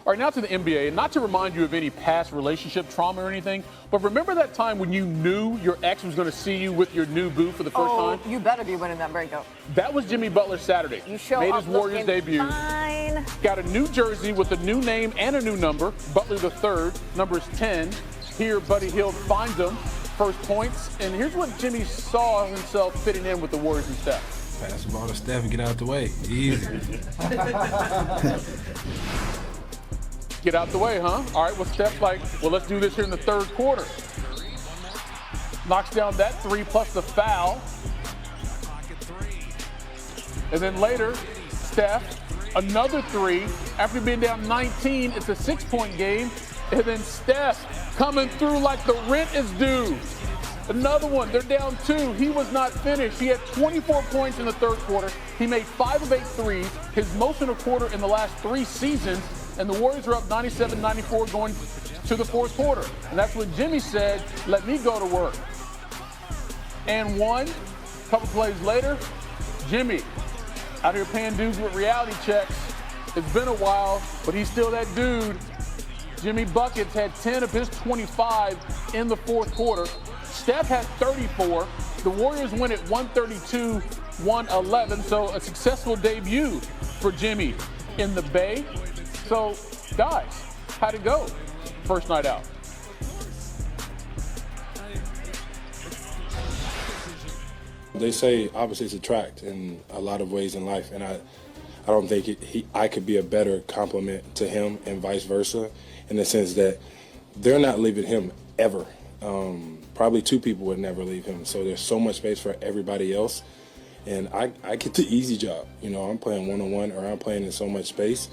All right, now to the NBA, and not to remind you of any past relationship trauma or anything, but remember that time when you knew your ex was going to see you with your new boo for the first time? You better be winning that breakup. That was Jimmy Butler Saturday. You show Made up his Warriors debut. Fine. Got a new jersey with a new name and a new number. Butler the third, number's 10. Here, Buddy Hield finds him. First points. And here's what Jimmy saw himself fitting in with the Warriors and Steph. Pass the ball to Steph and get out the way. Easy. Get out the way, huh? All right, well, Steph's like, well, let's do this here in the third quarter. Knocks down that three plus the foul. And then later, Steph, another three. After being down 19, it's a 6-point game. And then Steph coming through like the rent is due. Another one, they're down 2. He was not finished. He had 24 points in the third quarter. He made 5 of 8 threes, his most in a quarter in the last 3 seasons. And the Warriors are up 97-94 going to the fourth quarter. And that's when Jimmy said, let me go to work. And one, a couple plays later, Jimmy out here paying dudes with reality checks. It's been a while, but he's still that dude. Jimmy Buckets had 10 of his 25 in the fourth quarter. Steph had 34. The Warriors win at 132-111. So a successful debut for Jimmy in the Bay. So, guys, how'd it go first night out? They say opposites attract in a lot of ways in life, and I don't think I could be a better compliment to him and vice versa, in the sense that they're not leaving him ever. Probably 2 people would never leave him, so there's so much space for everybody else, and I get the easy job. You know, I'm playing one-on-one, or I'm playing in so much space.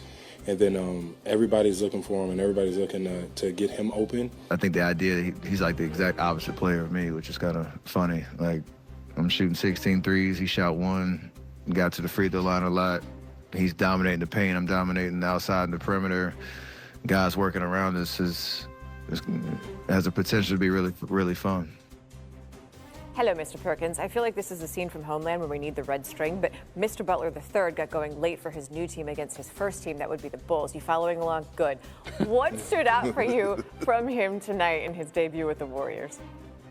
And then everybody's looking for him, and everybody's looking to get him open. I think the idea, he's like the exact opposite player of me, which is kind of funny. Like, I'm shooting 16 threes, he shot 1, got to the free throw line a lot. He's dominating the paint, I'm dominating the outside and the perimeter. Guys working around us has the potential to be really, really fun. Hello, Mr. Perkins. I feel like this is a scene from Homeland where we need the red string, but Mr. Butler III got going late for his new team against his first team. That would be the Bulls. You following along? Good. What stood out for you from him tonight in his debut with the Warriors?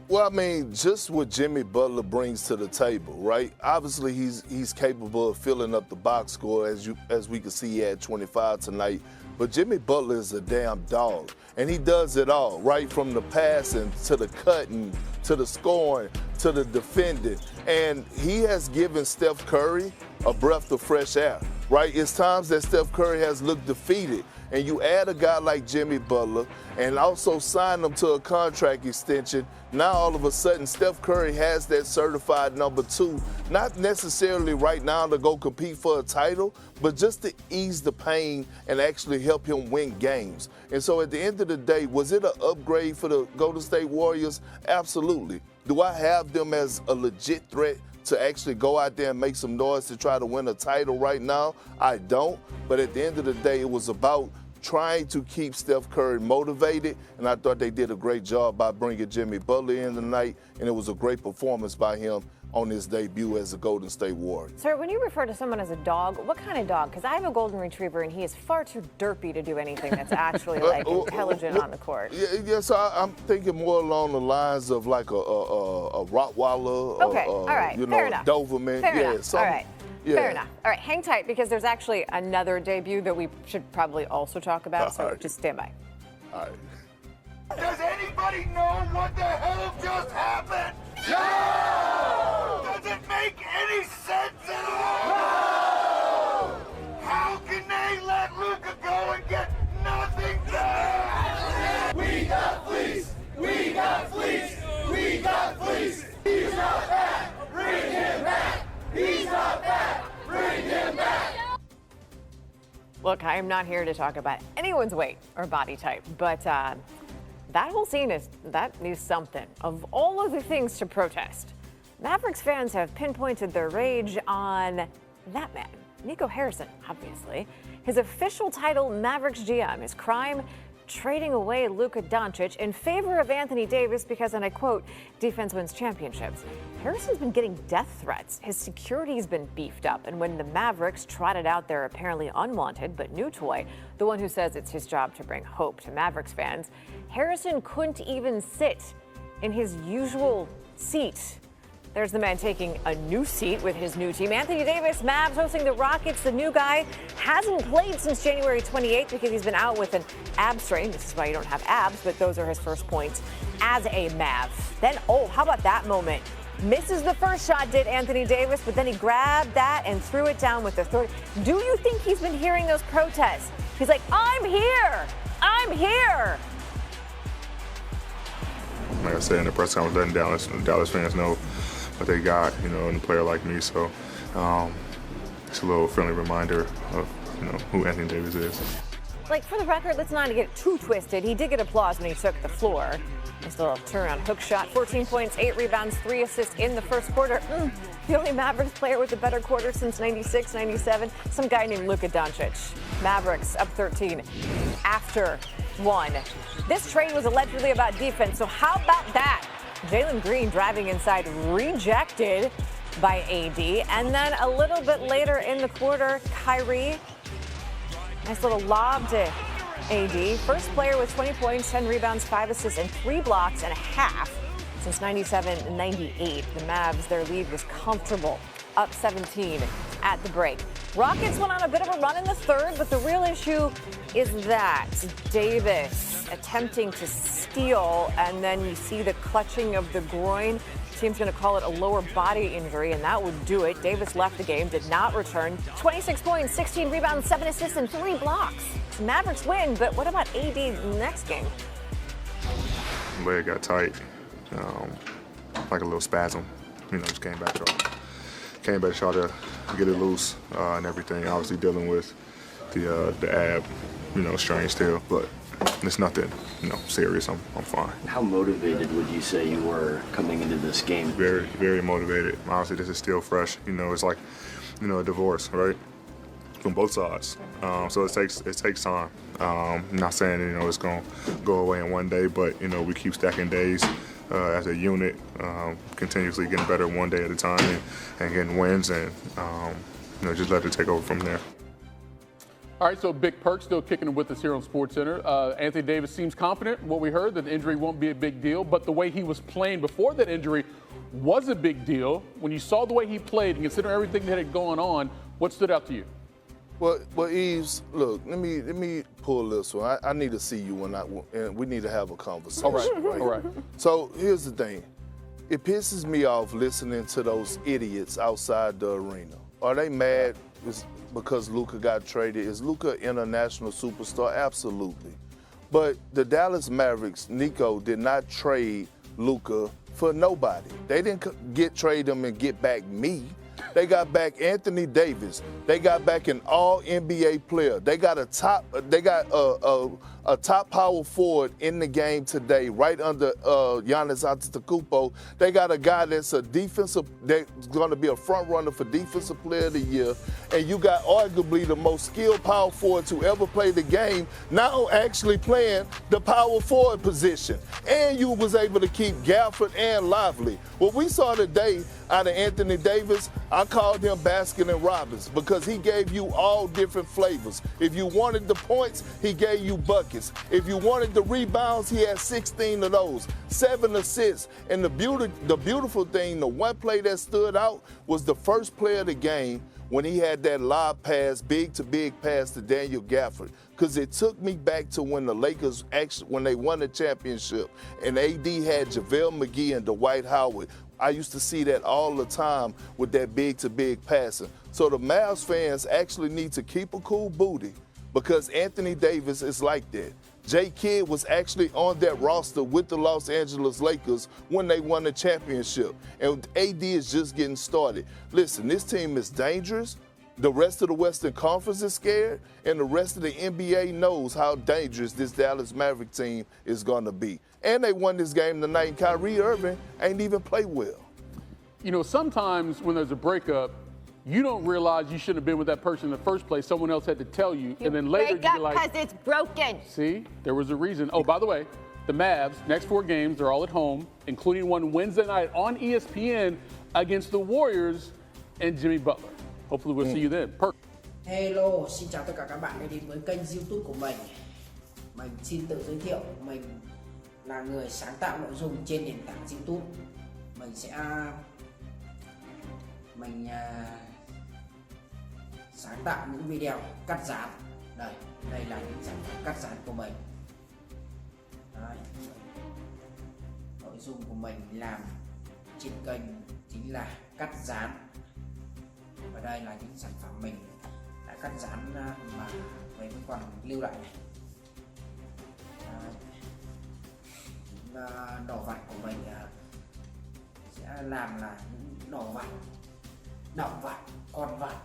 Well, I mean, just what Jimmy Butler brings to the table, right? Obviously, he's capable of filling up the box score, as we can see. He had 25 tonight. But Jimmy Butler is a damn dog, and he does it all, right from the passing to the cutting to the scoring to the defending. And he has given Steph Curry a breath of fresh air, right? It's times that Steph Curry has looked defeated, and you add a guy like Jimmy Butler and also sign him to a contract extension. Now all of a sudden Steph Curry has that certified number 2, not necessarily right now to go compete for a title, but just to ease the pain and actually help him win games. And so at the end of the day, was it an upgrade for the Golden State Warriors? Absolutely. Do I have them as a legit threat to actually go out there and make some noise to try to win a title right now? I don't. But at the end of the day, it was about trying to keep Steph Curry motivated, and I thought they did a great job by bringing Jimmy Butler in tonight, and it was a great performance by him on his debut as a Golden State Warrior. Sir, when you refer to someone as a dog, what kind of dog? Because I have a golden retriever, and he is far too derpy to do anything that's actually like intelligent on the court. Yes, I'm thinking more along the lines of like a Rottweiler, okay, all right, you know, fair enough. Doberman. Fair yeah, enough. All right. Yeah. Fair enough. All right, hang tight because there's actually another debut that we should probably also talk about, so right. just stand by. All right. Does anybody know what the hell just happened? No! Does it make any sense at all? No! How can they let Luka go and get nothing back? We got fleeced! We got fleeced! We got fleeced! He's not back! Bring him back! He's not back! Bring him back! Look, I am not here to talk about anyone's weight or body type, but that whole scene is something. Of all of the things to protest, Mavericks fans have pinpointed their rage on that man, Nico Harrison, obviously. His official title, Mavericks GM, his crime, trading away Luka Doncic in favor of Anthony Davis because, and I quote, defense wins championships. Harrison's been getting death threats. His security's been beefed up. And when the Mavericks trotted out their apparently unwanted but new toy, the one who says it's his job to bring hope to Mavericks fans, Harrison couldn't even sit in his usual seat. There's the man taking a new seat with his new team. Anthony Davis, Mavs hosting the Rockets. The new guy hasn't played since January 28th because he's been out with an ab strain. This is why you don't have abs, but those are his first points as a Mav. Then, how about that moment? Misses the first shot, did Anthony Davis, but then he grabbed that and threw it down with the third. Do you think he's been hearing those protests? He's like, I'm here. I'm here. Like I said in the press conference, letting Dallas fans know what they got, in a player like me. So it's a little friendly reminder of, who Anthony Davis is. Like, for the record, let's not get too twisted. He did get applause when he took the floor. His little turnaround hook shot, 14 points, 8 rebounds, 3 assists in the first quarter. The only Mavericks player with a better quarter since 96, 97. Some guy named Luka Doncic. Mavericks up 13 after 1. This trade was allegedly about defense, so how about that? Jalen Green driving inside, rejected by AD. And then a little bit later in the quarter, Kyrie, nice little lob to AD. First player with 20 points, 10 rebounds, 5 assists, and 3 blocks and a half since 97-98. The Mavs, their lead was comfortable, up 17 at the break. Rockets went on a bit of a run in the third, but the real issue is that Davis attempting to steal, and then you see the clutching of the groin. Team's going to call it a lower body injury, and that would do it. Davis left the game, did not return. 26 points, 16 rebounds, 7 assists, and 3 blocks. The Mavericks win, but what about AD next game? Leg got tight, like a little spasm. Just came back to try to get it loose and everything. Obviously dealing with the ab, strain still, but it's nothing, serious. I'm fine. How motivated would you say you were coming into this game? Very, very motivated. Honestly, this is still fresh. It's like, a divorce, right? From both sides. So it takes time. I'm not saying it's gonna go away in one day, but we keep stacking days as a unit, continuously getting better one day at a time and getting wins, and just let it take over from there. All right, so Big Perk still kicking it with us here on SportsCenter. Anthony Davis seems confident in what we heard, that the injury won't be a big deal, but the way he was playing before that injury was a big deal. When you saw the way he played and considering everything that had gone on, what stood out to you? Well, Eves, look, let me pull this one. I need to see you and we need to have a conversation. All right. So here's the thing. It pisses me off listening to those idiots outside the arena. Are they mad because Luka got traded? Is Luka an international superstar? Absolutely. But the Dallas Mavericks, Nico, did not trade Luka for nobody. They didn't trade him and get back me. They got back Anthony Davis. They got back an all-NBA player. They got a top power forward in the game today, right under Giannis Antetokounmpo. They got a guy that's that's going to be a front runner for Defensive Player of the Year. And you got arguably the most skilled power forward to ever play the game, now actually playing the power forward position. And you was able to keep Gafford and Lively. What we saw today out of Anthony Davis, I called him Baskin and Robbins because he gave you all different flavors. If you wanted the points, he gave you buckets. If you wanted the rebounds, he had 16 of those, 7 assists. And the beautiful thing, the one play that stood out was the first play of the game when he had that lob pass, big-to-big pass to Daniel Gafford, because it took me back to when the Lakers when they won the championship and AD had JaVale McGee and Dwight Howard. I used to see that all the time with that big-to-big passing. So the Mavs fans actually need to keep a cool booty because Anthony Davis is like that. Jay Kidd was actually on that roster with the Los Angeles Lakers when they won the championship. And AD is just getting started. Listen, this team is dangerous. The rest of the Western Conference is scared, and the rest of the NBA knows how dangerous this Dallas Maverick team is going to be. And they won this game tonight, and Kyrie Irving ain't even play well. Sometimes when there's a breakup, you don't realize you shouldn't have been with that person in the first place. Someone else had to tell you, and then later break you're up like, because it's broken. see, there was a reason. Oh, by the way, The Mavs, next 4 games, they're all at home, including one Wednesday night on ESPN against the Warriors and Jimmy Butler. Hopefully we'll see you then. Hello, xin chào tất cả các bạn đã đến với kênh YouTube của mình. Mình xin tự giới thiệu, mình là người sáng tạo nội dung trên nền tảng YouTube. Mình sáng tạo những video cắt dán. Đây là những sản phẩm cắt dán của mình. Đấy. Nội dung của mình làm trên kênh chính là cắt dán. Và đây là những sản phẩm mình đã cắt dán mà mình còn lưu lại này. Đồ vặt của mình sẽ làm là những đồ vặt, động vặt, con vặt,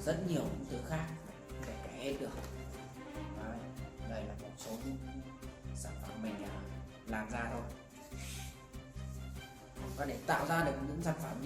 rất nhiều những thứ khác để kể hết được. Đấy. Đây là một số những sản phẩm mình làm ra thôi. Và để tạo ra được những sản phẩm như